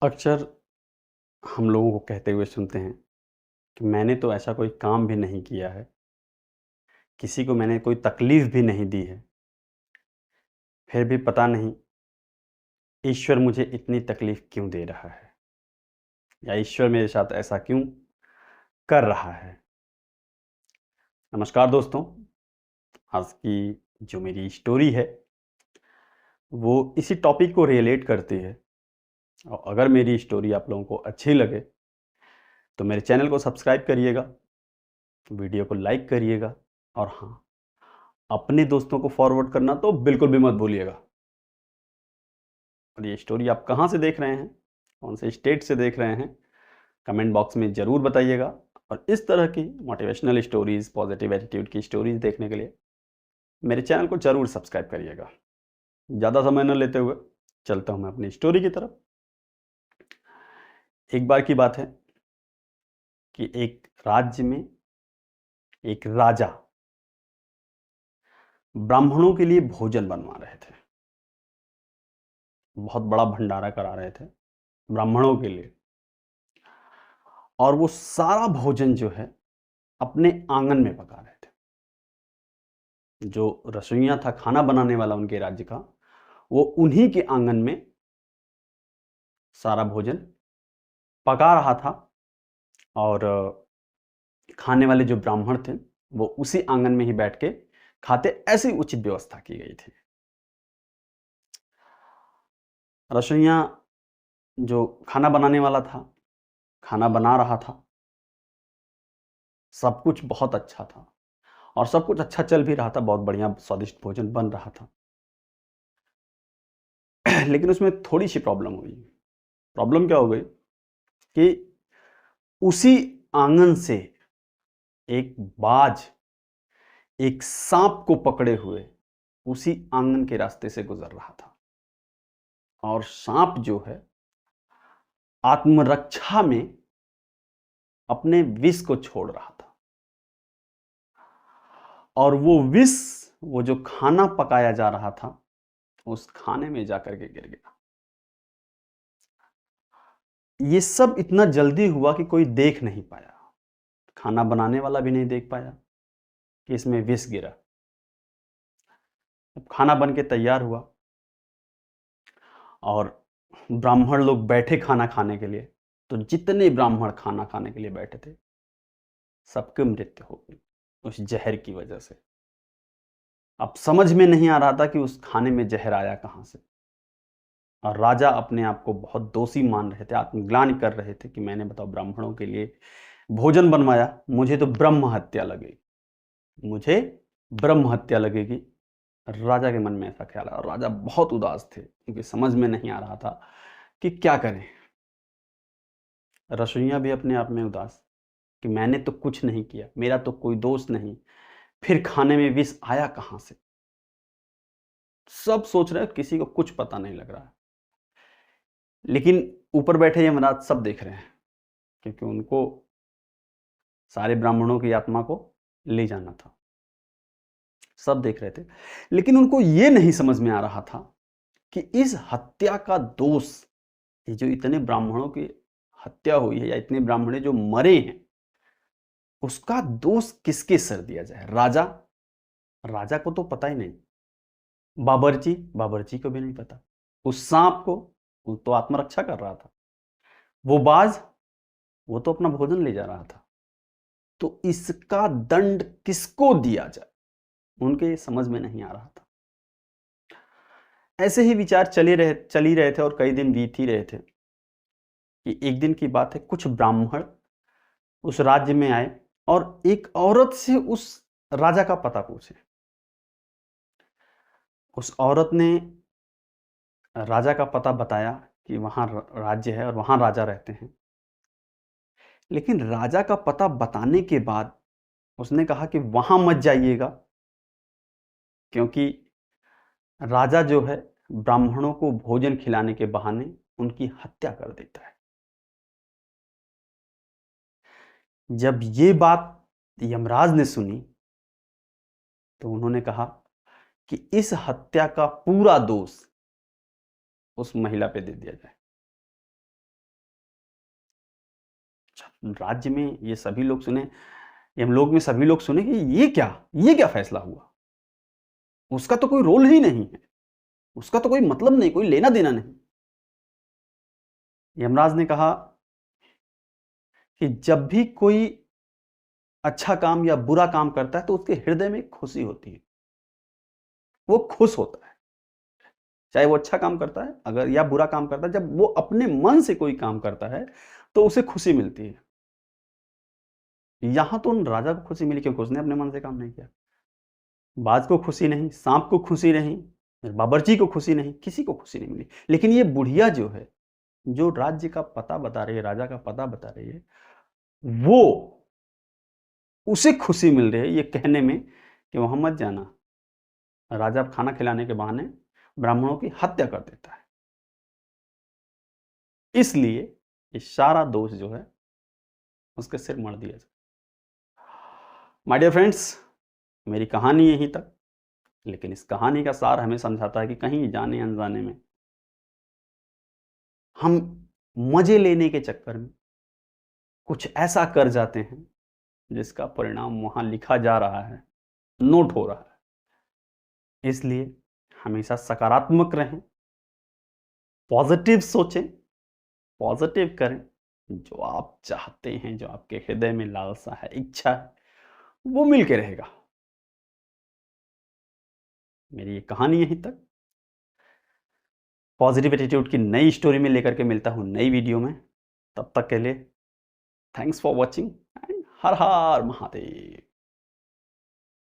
अक्सर हम लोगों को कहते हुए सुनते हैं कि मैंने तो ऐसा कोई काम भी नहीं किया है, किसी को मैंने कोई तकलीफ़ भी नहीं दी है, फिर भी पता नहीं ईश्वर मुझे इतनी तकलीफ़ क्यों दे रहा है या ईश्वर मेरे साथ ऐसा क्यों कर रहा है। नमस्कार दोस्तों, आज की जो मेरी स्टोरी है, वो इसी टॉपिक को रिलेट करती है और अगर मेरी स्टोरी आप लोगों को अच्छी लगे, तो मेरे चैनल को सब्सक्राइब करिएगा, वीडियो को लाइक करिएगा और हाँ, अपने दोस्तों को फॉरवर्ड करना तो बिल्कुल भी मत भूलिएगा। और ये स्टोरी आप कहाँ से देख रहे हैं, कौन से स्टेट से देख रहे हैं, कमेंट बॉक्स में ज़रूर बताइएगा। और इस तरह की मोटिवेशनल स्टोरीज़, पॉजिटिव एटीट्यूड की स्टोरीज़ देखने के लिए मेरे चैनल को ज़रूर सब्सक्राइब करिएगा। ज़्यादा समय न लेते हुए चलता हूँ मैं अपनी स्टोरी की तरफ। एक बार की बात है कि एक राज्य में एक राजा ब्राह्मणों के लिए भोजन बनवा रहे थे। बहुत बड़ा भंडारा करा रहे थे ब्राह्मणों के लिए और वो सारा भोजन जो है अपने आंगन में पका रहे थे। जो रसोइया था, खाना बनाने वाला उनके राज्य का, वो उन्हीं के आंगन में सारा भोजन पका रहा था और खाने वाले जो ब्राह्मण थे वो उसी आंगन में ही बैठ के खाते, ऐसी उचित व्यवस्था की गई थी। रसोइया जो खाना बनाने वाला था, खाना बना रहा था, सब कुछ बहुत अच्छा था और सब कुछ अच्छा चल भी रहा था, बहुत बढ़िया स्वादिष्ट भोजन बन रहा था। लेकिन उसमें थोड़ी सी प्रॉब्लम हुई। प्रॉब्लम क्या हो गई कि उसी आंगन से एक बाज एक सांप को पकड़े हुए उसी आंगन के रास्ते से गुजर रहा था और सांप जो है आत्मरक्षा में अपने विष को छोड़ रहा था और वो विष, वो जो खाना पकाया जा रहा था, उस खाने में जाकर के गिर गया। ये सब इतना जल्दी हुआ कि कोई देख नहीं पाया, खाना बनाने वाला भी नहीं देख पाया कि इसमें विष गिरा। अब खाना बन के तैयार हुआ और ब्राह्मण लोग बैठे खाना खाने के लिए, तो जितने ब्राह्मण खाना खाने के लिए बैठे थे, सबकी मृत्यु हो गई उस जहर की वजह से। अब समझ में नहीं आ रहा था कि उस खाने में जहर आया कहाँ से और राजा अपने आप को बहुत दोषी मान रहे थे, आत्मग्लानि कर रहे थे कि मैंने, बताओ, ब्राह्मणों के लिए भोजन बनवाया, मुझे तो ब्रह्म हत्या लगेगी, मुझे ब्रह्म हत्या लगेगी। राजा के मन में ऐसा ख्याल आया और राजा बहुत उदास थे क्योंकि समझ में नहीं आ रहा था कि क्या करें। रसोइया भी अपने आप में उदास कि मैंने तो कुछ नहीं किया, मेरा तो कोई दोष नहीं, फिर खाने में विष आया कहाँ से। सब सोच रहे हैं, किसी को कुछ पता नहीं लग रहा है, लेकिन ऊपर बैठे यमराज सब देख रहे हैं क्योंकि उनको सारे ब्राह्मणों की आत्मा को ले जाना था। सब देख रहे थे, लेकिन उनको ये नहीं समझ में आ रहा था कि इस हत्या का दोष, ये जो इतने ब्राह्मणों की हत्या हुई है या इतने ब्राह्मण जो मरे हैं, उसका दोष किसके सर दिया जाए। राजा, राजा को तो पता ही नहीं, बाबरची, बाबरची को भी नहीं पता, उस सांप को, वो तो आत्मरक्षा कर रहा था, वो बाज, वो तो अपना भोजन ले जा रहा था, तो इसका दंड किसको दिया जाए, उनके समझ में नहीं आ रहा था। ऐसे ही विचार चल ही रहे थे और कई दिन बीत ही रहे थे कि एक दिन की बात है, कुछ ब्राह्मण उस राज्य में आए और एक औरत से उस राजा का पता पूछे। उस औरत ने राजा का पता बताया कि वहां राज्य है और वहां राजा रहते हैं, लेकिन राजा का पता बताने के बाद उसने कहा कि वहां मत जाइएगा क्योंकि राजा जो है ब्राह्मणों को भोजन खिलाने के बहाने उनकी हत्या कर देता है। जब ये बात यमराज ने सुनी तो उन्होंने कहा कि इस हत्या का पूरा दोष उस महिला पे दे दिया जाए। राज्य में ये सभी लोग सुने, यमलोक में सभी लोग सुने कि ये क्या फैसला हुआ। उसका तो कोई रोल ही नहीं है, उसका तो कोई मतलब नहीं, कोई लेना देना नहीं। यमराज ने कहा कि जब भी कोई अच्छा काम या बुरा काम करता है तो उसके हृदय में खुशी होती है, वो खुश होता है। चाहे वो अच्छा काम करता है अगर या बुरा काम करता है, जब वो अपने मन से कोई काम करता है तो उसे खुशी मिलती है। यहां तो उन राजा को खुशी मिली क्योंकि उसने अपने मन से काम नहीं किया। बाज को खुशी नहीं, सांप को खुशी नहीं, बावर्ची को खुशी नहीं, किसी को खुशी नहीं मिली। लेकिन ये बुढ़िया जो है, जो राज्य का पता बता रही है, राजा का पता बता रही है, वो उसे खुशी मिल रही है ये कहने में कि वहां मत जाना, राजा खाना खिलाने के बहाने ब्राह्मणों की हत्या कर देता है। इसलिए ये सारा दोष जो है उसके सिर मढ़ दिया जाए। माय डियर फ्रेंड्स, मेरी कहानी यहीं तक, लेकिन इस कहानी का सार हमें समझाता है कि कहीं जाने अनजाने में हम मजे लेने के चक्कर में कुछ ऐसा कर जाते हैं जिसका परिणाम वहां लिखा जा रहा है, नोट हो रहा है। इसलिए हमेशा सकारात्मक रहें, पॉजिटिव सोचें, पॉजिटिव करें। जो आप चाहते हैं, जो आपके हृदय में लालसा है, इच्छा है, वो मिल के रहेगा। मेरी ये कहानी यहीं तक। पॉजिटिव एटीट्यूड की नई स्टोरी में लेकर के मिलता हूं नई वीडियो में। तब तक के लिए thanks for watching and her her Mahadev.